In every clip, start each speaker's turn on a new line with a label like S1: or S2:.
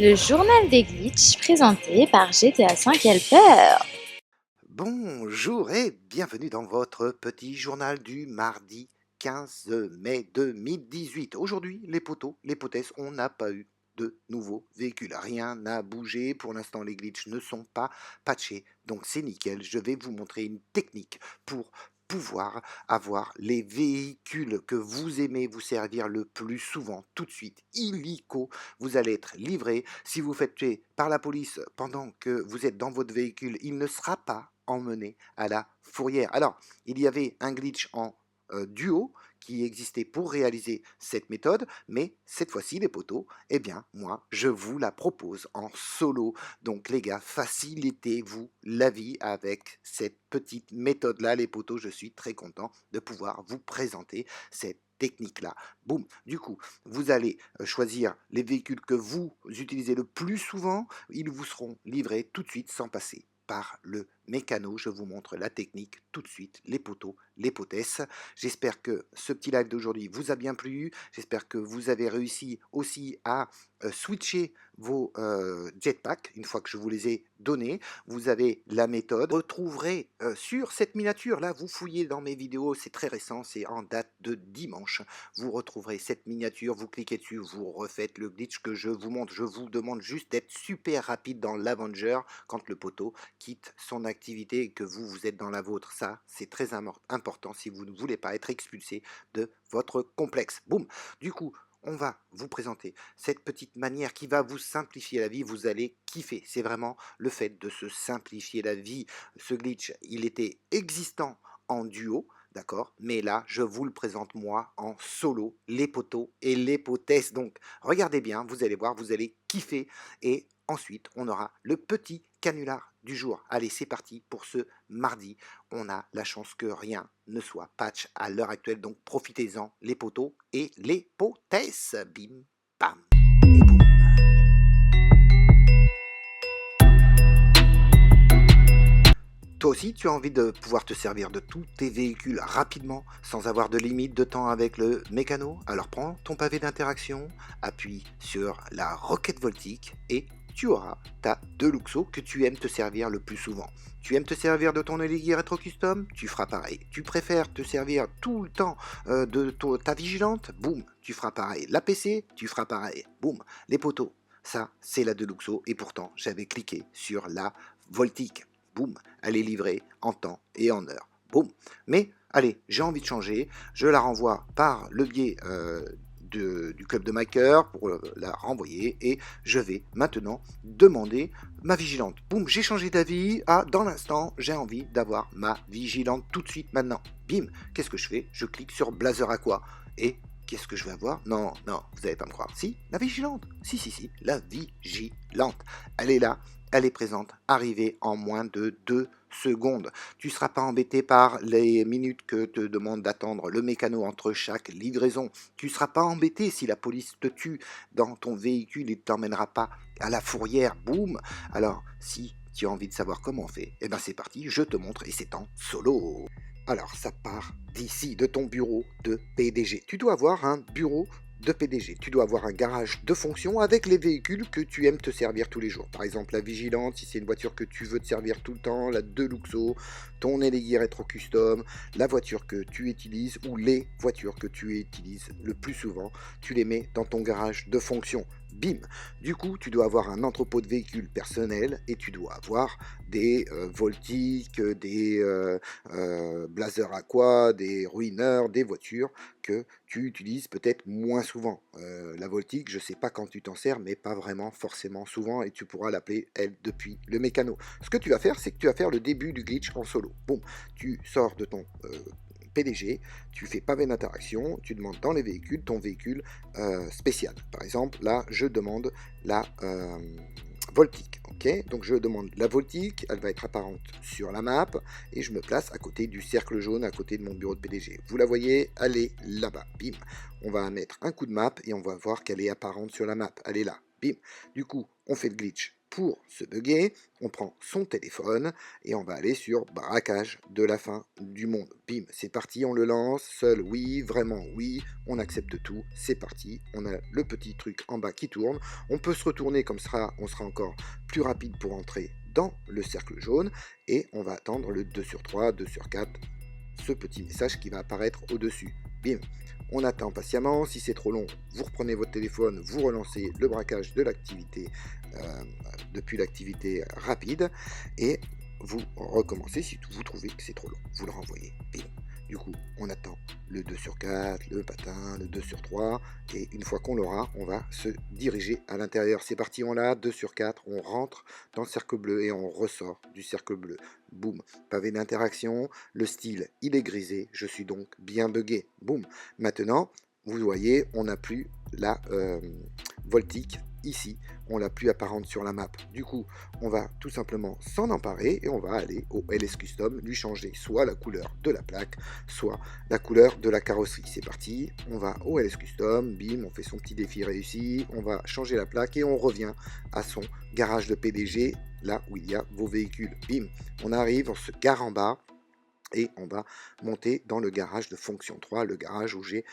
S1: Le journal des glitches présenté par GTA 5 Helper.
S2: Bonjour et bienvenue dans votre petit journal du mardi 15 mai 2018. Aujourd'hui, les potos, les potesses, on n'a pas eu de nouveaux véhicules. Rien n'a bougé. Pour l'instant, les glitches ne sont pas patchés. Donc c'est nickel. Je vais vous montrer une technique pour pouvoir avoir les véhicules que vous aimez vous servir le plus souvent tout de suite, illico. Vous allez être livré. Si vous faites tuer par la police pendant que vous êtes dans votre véhicule, il ne sera pas emmené à la fourrière. Alors, il y avait un glitch en duo qui existait pour réaliser cette méthode, mais cette fois-ci, les potos, eh bien, moi, je vous la propose en solo. Donc, les gars, facilitez-vous la vie avec cette petite méthode-là, les potos. Je suis très content de pouvoir vous présenter cette technique-là. Boum. Du coup, vous allez choisir les véhicules que vous utilisez le plus souvent. Ils vous seront livrés tout de suite sans passer par le mécano. Je vous montre la technique tout de suite, les poteaux, les potesses. J'espère que ce petit live d'aujourd'hui vous a bien plu. J'espère que vous avez réussi aussi à switcher vos jetpacks une fois que je vous les ai donnés. Vous avez la méthode. Vous retrouverez sur cette miniature, là, vous fouillez dans mes vidéos, c'est très récent, c'est en date de dimanche. Vous retrouverez cette miniature, vous cliquez dessus, vous refaites le glitch que je vous montre. Je vous demande juste d'être super rapide dans l'Avenger quand le poteau quitte son activité et que vous êtes dans la vôtre. Ça, c'est très important si vous ne voulez pas être expulsé de votre complexe. Boum. Du coup, on va vous présenter cette petite manière qui va vous simplifier la vie. Vous allez kiffer. C'est vraiment le fait de se simplifier la vie. Ce glitch, il était existant en duo, d'accord? Mais là, je vous le présente moi en solo, les poteaux et les potesses. Donc, regardez bien, vous allez voir, vous allez kiffer. Et ensuite, on aura le petit canular du jour. Allez, c'est parti pour ce mardi. On a la chance que rien ne soit patch à l'heure actuelle, donc profitez-en, les poteaux et les potesses. Bim, bam et boum. Toi aussi, tu as envie de pouvoir te servir de tous tes véhicules rapidement, sans avoir de limite de temps avec le mécano? Alors prends ton pavé d'interaction, appuie sur la roquette voltique et tu auras ta Deluxo que tu aimes te servir le plus souvent. Tu aimes te servir de ton Elegir Retro Custom? Tu feras pareil. Tu préfères te servir tout le temps de ta Vigilante? Boum, tu feras pareil. La PC? Tu feras pareil. Boum, les poteaux. Ça, c'est la Deluxo et pourtant, j'avais cliqué sur la Voltique. Boum, elle est livrée en temps et en heure. Boum. Mais allez, j'ai envie de changer. Je la renvoie par le biais du club de Maker pour la renvoyer et je vais maintenant demander ma vigilante. Boum, j'ai changé d'avis. Ah, dans l'instant, j'ai envie d'avoir ma vigilante tout de suite maintenant. Bim, qu'est-ce que je fais? Je clique sur Blazer Aqua et qu'est-ce que je vais avoir? Non, non, vous n'allez pas me croire. Si, la vigilante. Si, la vigilante. Elle est là, elle est présente, arrivée en moins de 2 secondes. Tu ne seras pas embêté par les minutes que te demande d'attendre le mécano entre chaque livraison. Tu ne seras pas embêté si la police te tue dans ton véhicule et ne t'emmènera pas à la fourrière. Boum. Alors, si tu as envie de savoir comment on fait, eh ben c'est parti, je te montre et c'est en solo. Alors, ça part d'ici, de ton bureau de PDG. Tu dois avoir un bureau de PDG. Tu dois avoir un garage de fonction avec les véhicules que tu aimes te servir tous les jours. Par exemple, la Vigilante, si c'est une voiture que tu veux te servir tout le temps, la Deluxo, ton Elegir Retro Custom, la voiture que tu utilises ou les voitures que tu utilises le plus souvent, tu les mets dans ton garage de fonction. Bim. Du coup, tu dois avoir un entrepôt de véhicules personnel et tu dois avoir des Voltiques, des Blazer Aqua, des ruineurs, des voitures que tu utilises peut-être moins souvent. La Voltique, je ne sais pas quand tu t'en sers, mais pas vraiment forcément souvent, et tu pourras l'appeler, elle, depuis le mécano. Ce que tu vas faire, c'est que tu vas faire le début du glitch en solo. Bon, tu sors de ton PDG, tu fais pavé d'interaction, tu demandes dans les véhicules ton véhicule spécial. Par exemple, là, je demande la Voltique. Ok, donc je demande la Voltique, elle va être apparente sur la map et je me place à côté du cercle jaune, à côté de mon bureau de PDG. Vous la voyez, elle est là-bas. Bim. On va mettre un coup de map et on va voir qu'elle est apparente sur la map. Elle est là. Bim. Du coup, on fait le glitch pour se bugger, on prend son téléphone et on va aller sur braquage de la fin du monde. Bim, c'est parti, on le lance, seul oui, vraiment oui, on accepte tout, c'est parti, on a le petit truc en bas qui tourne, on peut se retourner comme ça, on sera encore plus rapide pour entrer dans le cercle jaune et on va attendre le 2 sur 3, 2 sur 4, ce petit message qui va apparaître au-dessus. Bim, on attend patiemment, si c'est trop long, vous reprenez votre téléphone, vous relancez le braquage de l'activité depuis l'activité rapide et vous recommencez si vous trouvez que c'est trop long. Vous le renvoyez. Bim. Du coup, on attend le 2 sur 4, le patin, le 2 sur 3 et une fois qu'on l'aura, on va se diriger à l'intérieur. C'est parti, on l'a, 2 sur 4, on rentre dans le cercle bleu et on ressort du cercle bleu. Boum, pavé d'interaction, le style il est grisé, je suis donc bien buggé. Boum, maintenant, vous voyez, on n'a plus la voltique ici, on l'a plus apparente sur la map. Du coup, on va tout simplement s'en emparer et on va aller au LS Custom, lui changer soit la couleur de la plaque, soit la couleur de la carrosserie. C'est parti, on va au LS Custom, bim, on fait son petit défi réussi, on va changer la plaque et on revient à son garage de PDG, là où il y a vos véhicules. Bim, on arrive, on se gare en bas, et on va monter dans le garage de fonction 3, le garage où j'ai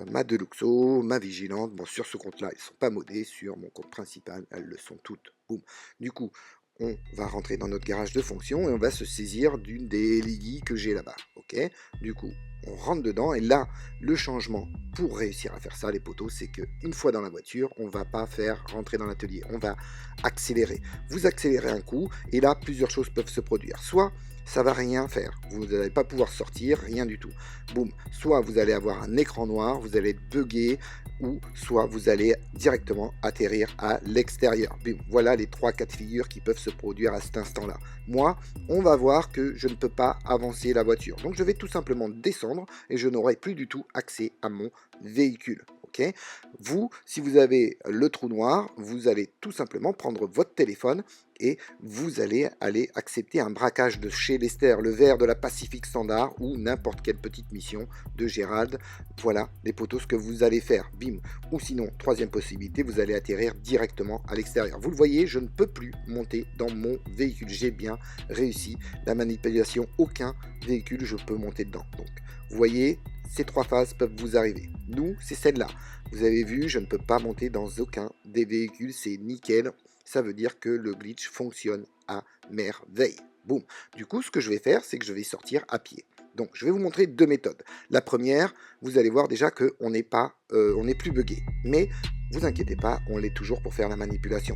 S2: ma Deluxo, ma Vigilante. Bon, sur ce compte-là, ils ne sont pas modés, sur mon compte principal, elles le sont toutes. Boum. Du coup, on va rentrer dans notre garage de fonction et on va se saisir d'une des Liggy que j'ai là-bas. Ok. Du coup, on rentre dedans et là, le changement pour réussir à faire ça, les potos, c'est qu'une fois dans la voiture, on ne va pas faire rentrer dans l'atelier, on va accélérer. Vous accélérez un coup et là, plusieurs choses peuvent se produire. Soit ça va rien faire, vous n'allez pas pouvoir sortir, rien du tout. Boum, soit vous allez avoir un écran noir, vous allez être buggé, ou soit vous allez directement atterrir à l'extérieur. Voilà les 3 cas de figure qui peuvent se produire à cet instant-là. Moi, on va voir que je ne peux pas avancer la voiture. Donc je vais tout simplement descendre et je n'aurai plus du tout accès à mon véhicule. Okay. Vous, si vous avez le trou noir, vous allez tout simplement prendre votre téléphone et vous allez aller accepter un braquage de chez Lester, le vert de la Pacific Standard ou n'importe quelle petite mission de Gérald. Voilà les potos ce que vous allez faire. Bim. Ou sinon, troisième possibilité, vous allez atterrir directement à l'extérieur. Vous le voyez, je ne peux plus monter dans mon véhicule. J'ai bien réussi la manipulation. Aucun véhicule, je peux monter dedans. Donc, vous voyez, ces 3 phases peuvent vous arriver. Nous, c'est celle-là. Vous avez vu, je ne peux pas monter dans aucun des véhicules. C'est nickel. Ça veut dire que le glitch fonctionne à merveille. Boum. Du coup, ce que je vais faire, c'est que je vais sortir à pied. Donc, je vais vous montrer 2 méthodes. La première, vous allez voir déjà qu'on n'est pas, on n'est plus buggé. Mais, vous inquiétez pas, on l'est toujours pour faire la manipulation.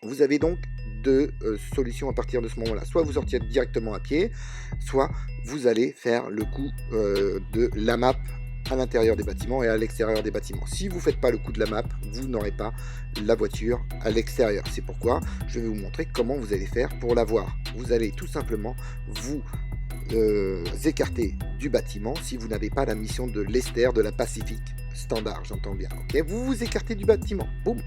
S2: Vous avez donc 2 solutions à partir de ce moment-là. Soit vous sortirez directement à pied, soit vous allez faire le coup de la map à l'intérieur des bâtiments et à l'extérieur des bâtiments. Si vous ne faites pas le coup de la map, vous n'aurez pas la voiture à l'extérieur. C'est pourquoi je vais vous montrer comment vous allez faire pour la voir. Vous allez tout simplement vous écarter du bâtiment si vous n'avez pas la mission de Lester de la Pacific Standard, j'entends bien. Okay, vous vous écartez du bâtiment. Boum,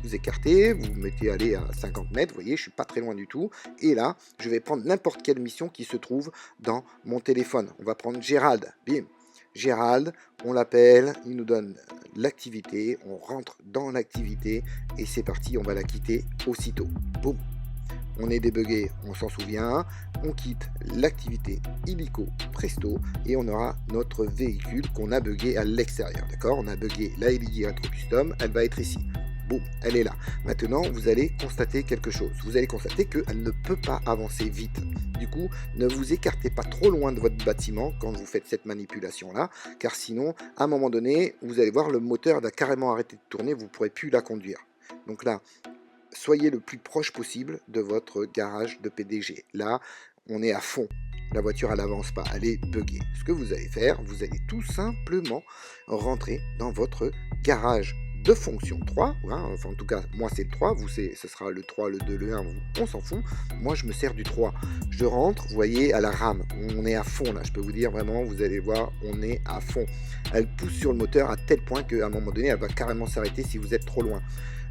S2: vous écartez, vous vous mettez aller à 50 mètres. Vous voyez, je suis pas très loin du tout. Et là, je vais prendre n'importe quelle mission qui se trouve dans mon téléphone. On va prendre Gérald. Bim. Gérald, on l'appelle, il nous donne l'activité, on rentre dans l'activité et c'est parti, on va la quitter aussitôt. Boum, on est débugué, on s'en souvient, on quitte l'activité illico presto et on aura notre véhicule qu'on a bugué à l'extérieur. D'accord, on a bugué la Liggy Retro Custom, elle va être ici. Boum, elle est là. Maintenant, vous allez constater quelque chose. Vous allez constater qu'elle ne peut pas avancer vite. Du coup, ne vous écartez pas trop loin de votre bâtiment quand vous faites cette manipulation-là, car sinon, à un moment donné, vous allez voir le moteur va carrément arrêter de tourner, vous ne pourrez plus la conduire. Donc là, soyez le plus proche possible de votre garage de PDG. Là, on est à fond. La voiture, elle n'avance pas, elle est buggée. Ce que vous allez faire, vous allez tout simplement rentrer dans votre garage de fonction 3, hein, enfin en tout cas moi c'est le 3, vous ce sera le 3, le 2, le 1, on s'en fout, moi je me sers du 3, je rentre, vous voyez à la rame, on est à fond là, je peux vous dire vraiment, vous allez voir, on est à fond, elle pousse sur le moteur à tel point qu'à un moment donné elle va carrément s'arrêter si vous êtes trop loin.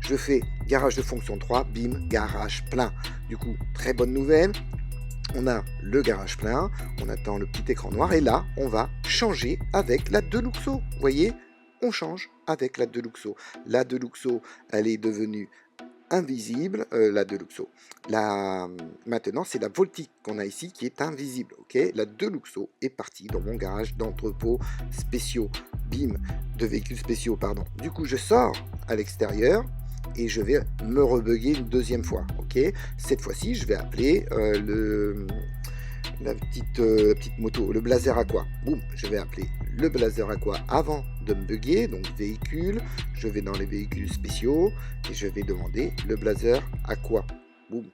S2: Je fais garage de fonction 3, bim, garage plein, du coup très bonne nouvelle. On a le garage plein, on attend le petit écran noir et là on va changer avec la Deluxo, vous voyez, on change avec la Deluxo. La Deluxo, elle est devenue invisible, la Deluxo. Maintenant, c'est la Voltique qu'on a ici qui est invisible. Ok, la Deluxo est partie dans mon garage d'entrepôt spéciaux, bim, de véhicules spéciaux, pardon. Du coup, je sors à l'extérieur et je vais me rebugger une deuxième fois. Ok, cette fois-ci, je vais appeler la petite moto, le Blazer Aqua. Boum, je vais appeler le Blazer Aqua avant de me bugger, donc véhicule, je vais dans les véhicules spéciaux et je vais demander le Blazer Aqua. Boum,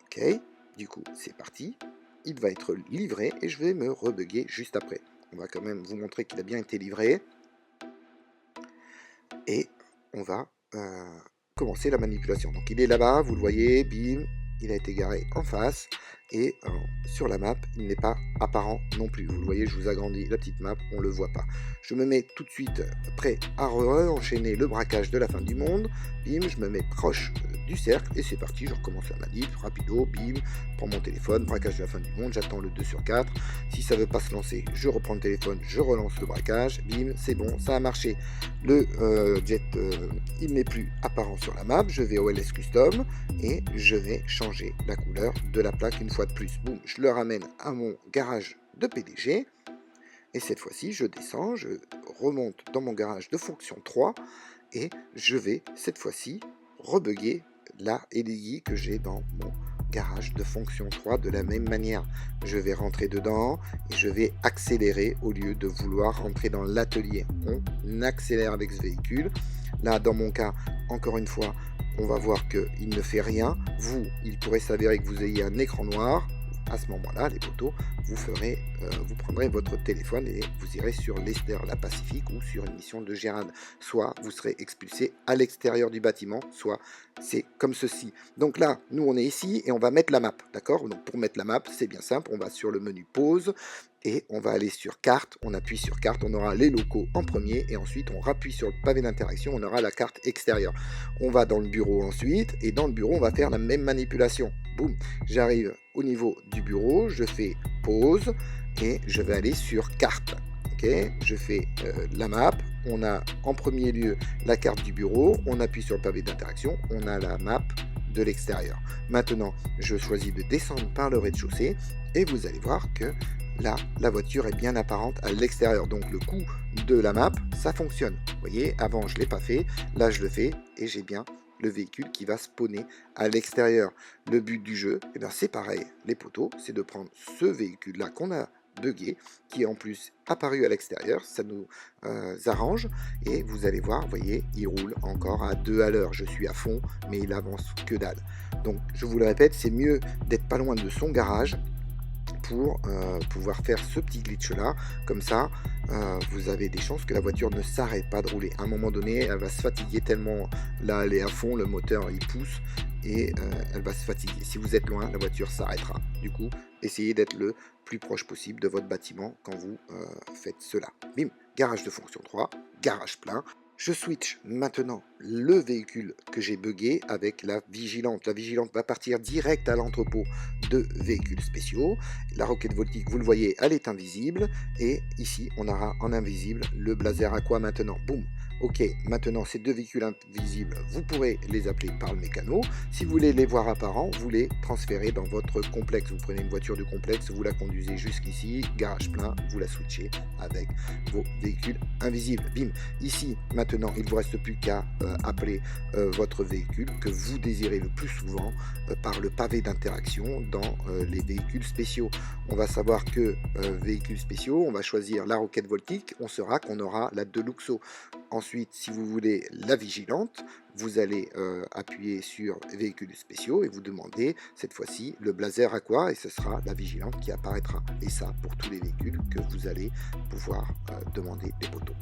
S2: ok, du coup c'est parti, il va être livré et je vais me rebugger juste après. On va quand même vous montrer qu'il a bien été livré et on va commencer la manipulation. Donc il est là-bas, vous le voyez, bim, il a été garé en face et sur la map il n'est pas apparent non plus. Vous le voyez, je vous agrandis la petite map, on ne le voit pas. Je me mets tout de suite prêt à enchaîner le braquage de la fin du monde. Bim, je me mets proche du cercle et c'est parti, je recommence la manip, rapido, bim, prends mon téléphone, braquage de la fin du monde, j'attends le 2/4. Si ça ne veut pas se lancer, je reprends le téléphone, je relance le braquage, bim, c'est bon, ça a marché. Le jet, il n'est plus apparent sur la map, je vais au LS Custom et je vais changer la couleur de la plaque une fois de plus. Boum, je le ramène à mon garage de PDG et cette fois-ci je descends, je remonte dans mon garage de fonction 3 et je vais cette fois-ci rebugger la LI que j'ai dans mon garage de fonction 3 de la même manière. Je vais rentrer dedans et je vais accélérer au lieu de vouloir rentrer dans l'atelier. On accélère avec ce véhicule. Là, dans mon cas, encore une fois, on va voir qu'il ne fait rien. Vous, il pourrait s'avérer que vous ayez un écran noir. À ce moment-là, les poteaux, vous prendrez votre téléphone et vous irez sur l'Ester, la Pacifique ou sur une mission de Gérard. Soit vous serez expulsé à l'extérieur du bâtiment, soit c'est comme ceci. Donc là, nous on est ici et on va mettre la map, d'accord? Donc pour mettre la map, c'est bien simple, on va sur le menu pause et on va aller sur carte, on appuie sur carte, on aura les locaux en premier et ensuite on rappuie sur le pavé d'interaction, on aura la carte extérieure. On va dans le bureau ensuite et dans le bureau on va faire la même manipulation. Boum, j'arrive au niveau du bureau, je fais pause et je vais aller sur carte. Ok, je fais la map, on a en premier lieu la carte du bureau, on appuie sur le pavé d'interaction, on a la map de l'extérieur. Maintenant, je choisis de descendre par le rez-de-chaussée et vous allez voir que là, la voiture est bien apparente à l'extérieur. Donc le coup de la map, ça fonctionne. Vous voyez, avant je ne l'ai pas fait, là je le fais et j'ai bien le véhicule qui va spawner à l'extérieur. Le but du jeu, eh bien, c'est pareil, les poteaux, c'est de prendre ce véhicule-là qu'on a buggé, qui est en plus apparu à l'extérieur, ça nous arrange, et vous allez voir, vous voyez, il roule encore à 2 à l'heure, je suis à fond, mais il avance que dalle. Donc, je vous le répète, c'est mieux d'être pas loin de son garage, pour pouvoir faire ce petit glitch là, comme ça vous avez des chances que la voiture ne s'arrête pas de rouler. À un moment donné elle va se fatiguer tellement, là elle est à fond, le moteur il pousse et elle va se fatiguer. Si vous êtes loin, la voiture s'arrêtera. Du coup, essayez d'être le plus proche possible de votre bâtiment quand vous faites cela. Bim, garage de fonction 3, garage plein. Je switch maintenant le véhicule que j'ai buggé avec la Vigilante. La Vigilante va partir direct à l'entrepôt de véhicules spéciaux. La Rocket Voltique, vous le voyez, elle est invisible. Et ici, on aura en invisible le Blazer Aqua maintenant. Boum. Ok, maintenant ces deux véhicules invisibles, vous pourrez les appeler par le mécano. Si vous voulez les voir apparents, vous les transférez dans votre complexe. Vous prenez une voiture du complexe, vous la conduisez jusqu'ici, garage plein, vous la switchez avec vos véhicules invisibles. Bim. Ici, maintenant, il ne vous reste plus qu'à appeler votre véhicule que vous désirez le plus souvent par le pavé d'interaction dans les véhicules spéciaux. On va savoir que véhicules spéciaux, on va choisir la Rocket Voltique, on saura qu'on aura la Deluxo. Ensuite, si vous voulez la Vigilante, vous allez appuyer sur véhicules spéciaux et vous demandez cette fois-ci le Blazer Aqua et ce sera la Vigilante qui apparaîtra. Et ça pour tous les véhicules que vous allez pouvoir demander des poteaux.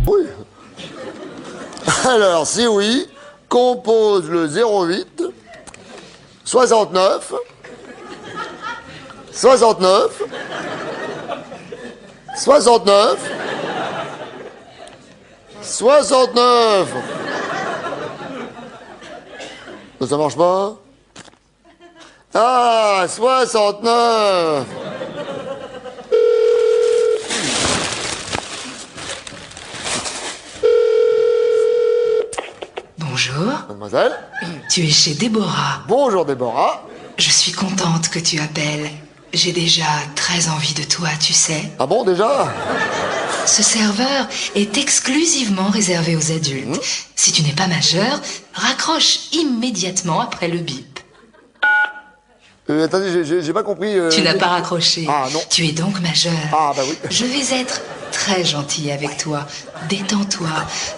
S3: Oui. Alors, si oui, compose le 08 69 69 69 69. Ça marche pas? Ah, 69.
S4: Bonjour,
S3: Mademoiselle.
S4: tu es chez Déborah.
S3: Bonjour Déborah.
S4: Je suis contente que tu appelles. J'ai déjà très envie de toi, tu sais.
S3: Ah bon, déjà?
S4: Ce serveur est exclusivement réservé aux adultes. Si tu n'es pas majeur, raccroche immédiatement après le bip.
S3: Attendez, j'ai pas compris.
S4: Tu n'as pas raccroché.
S3: Ah, non.
S4: Tu es donc majeur.
S3: Ah, bah oui.
S4: Je vais être très gentille avec toi. Détends-toi.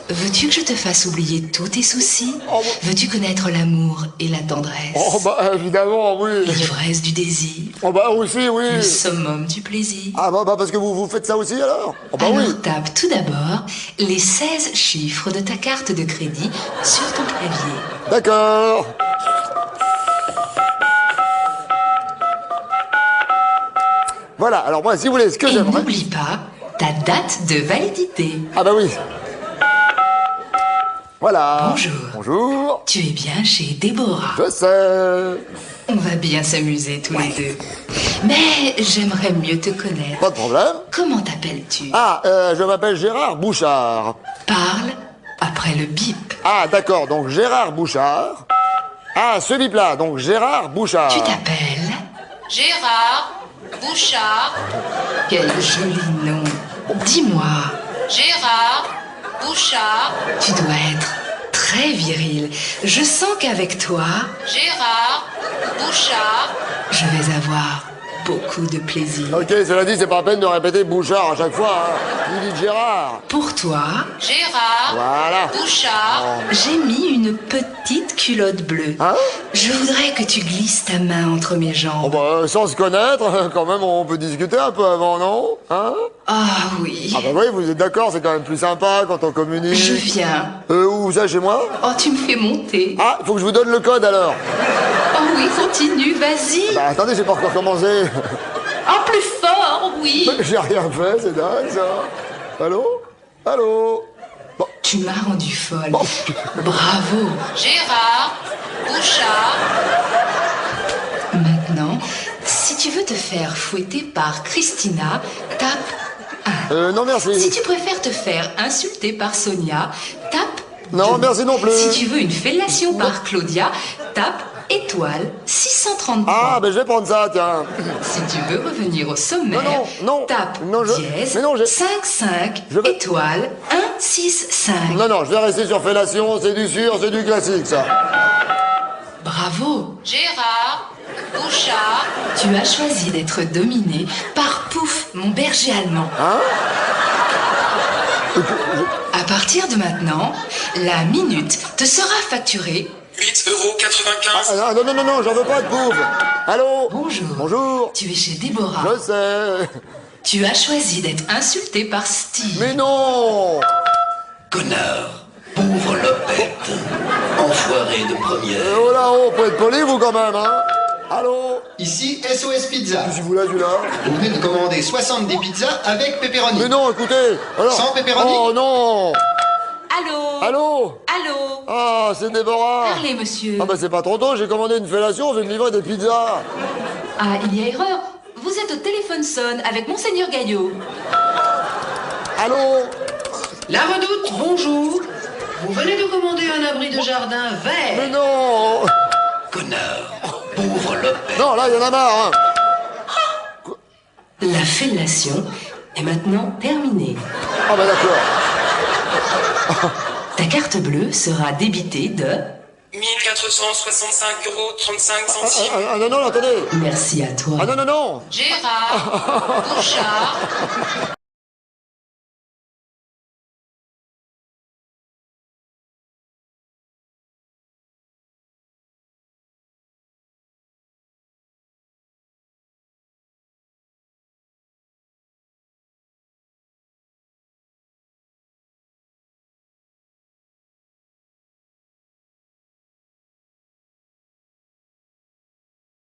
S4: Veux-tu que je te fasse oublier tous tes soucis?
S3: Oh, bon.
S4: Veux-tu connaître l'amour et la tendresse?
S3: Oh, bah évidemment, oui.
S4: L'ivresse du désir?
S3: Oh, bah aussi, oui.
S4: Le summum du plaisir?
S3: Ah, bah parce que vous faites ça aussi alors? Oh, bah
S4: Alors
S3: oui.
S4: tape tout d'abord les 16 chiffres de ta carte de crédit sur ton clavier.
S3: D'accord. Voilà, alors moi, si vous voulez, ce que
S4: Et
S3: j'aimerais...
S4: n'oublie pas ta date de validité.
S3: Ah, bah oui. Voilà.
S4: Bonjour.
S3: Bonjour.
S4: Tu es bien chez Déborah.
S3: Je sais.
S4: On va bien s'amuser tous les deux. Mais j'aimerais mieux te connaître.
S3: Pas de problème.
S4: Comment t'appelles-tu?
S3: Ah, je m'appelle Gérard Bouchard.
S4: Parle après le bip.
S3: Ah, d'accord, donc Gérard Bouchard. Ah, ce bip-là, donc Gérard Bouchard.
S4: Tu t'appelles Gérard Bouchard. Quel joli nom. Dis-moi,
S5: Gérard Bouchard.
S4: tu dois être très viril. Je sens qu'avec toi,
S5: Gérard Bouchard.
S4: je vais avoir beaucoup de plaisir.
S3: Ok, cela dit, c'est pas la peine de répéter Bouchard à chaque fois. Hein. Il dit Gérard.
S4: Pour toi,
S5: Gérard
S3: Voilà.
S5: Bouchard.
S4: j'ai mis une petite culotte bleue.
S3: Hein?
S4: Je voudrais que tu glisses ta main entre mes
S3: Oh
S4: jambes.
S3: bah, sans se connaître, quand même, on peut discuter un peu avant, non? Hein?
S4: Ah oui,
S3: Ah bah oui, vous êtes d'accord, c'est quand même plus sympa quand on communique.
S4: je viens.
S3: Où ça, chez moi?
S4: Oh, tu me fais monter.
S3: Ah, faut que je vous donne le code alors.
S4: Oh oui, continue, vas-y.
S3: Bah attendez, j'ai pas encore commencé.
S4: Oh, plus fort, oui.
S3: J'ai rien fait, c'est dingue ça. Allô? Allô? Bon.
S4: Tu m'as rendu folle. Bravo.
S5: Gérard Bouchard.
S4: Maintenant, si tu veux te faire fouetter par Christina, tape 1.
S3: Non, merci.
S4: Si tu préfères te faire insulter par Sonia, tape 2.
S3: Non, merci non plus.
S4: Si tu veux une fellation par Claudia, tape étoile 633.
S3: Ah, ben je vais prendre ça, tiens.
S4: Si tu veux revenir au sommaire,
S3: Non,
S4: tape
S3: non,
S4: dièse
S3: mais non,
S4: 5
S3: je vais-
S4: étoile 1 6 5.
S3: Non, je vais rester sur fellation, c'est du sûr, c'est du classique, ça.
S4: Bravo.
S5: Gérard Bouchard.
S4: Tu as choisi d'être dominé par Pouf, mon berger allemand.
S3: Hein?
S4: À partir de maintenant, la minute te sera facturée.
S6: 8,95 €.
S3: Ah, non, j'en veux pas de bouffe. Allô?
S4: Bonjour.
S3: Bonjour.
S4: Tu es chez Déborah.
S3: Je sais.
S4: Tu as choisi d'être insulté par Steve.
S3: Mais non!
S6: Connard, pauvre lopette, enfoiré de première.
S3: Oh là-haut, faut être poli, vous, quand même, hein? Allô?
S7: Ici SOS Pizza.
S3: Si vous là, celui-là.
S7: Vous venez de commander 70 pizzas avec pepperoni.
S3: Mais non, écoutez. Alors...
S7: Sans pepperoni?
S3: Oh non!
S4: Allô?
S3: Allô?
S4: Allô?
S3: Ah, c'est Déborah.
S4: Parlez, monsieur.
S3: Ah bah c'est pas trop tôt, j'ai commandé une fellation, on veut me livrer des pizzas.
S4: Ah, il y a erreur. Vous êtes au téléphone sonne avec Monseigneur Gaillot.
S3: Allô?
S8: La Redoute, bonjour. Vous venez de commander un abri de jardin
S3: Mais
S8: vert.
S3: non!
S6: Connard, pauvre lopette.
S3: Non, là, il y en a marre, hein.
S4: La fellation est maintenant terminée.
S3: Ah bah d'accord.
S4: Ta carte bleue sera débitée de...
S6: 1465,35 €.
S3: Non, attendez.
S4: Merci à toi.
S3: Ah non.
S5: Gérard Bouchard.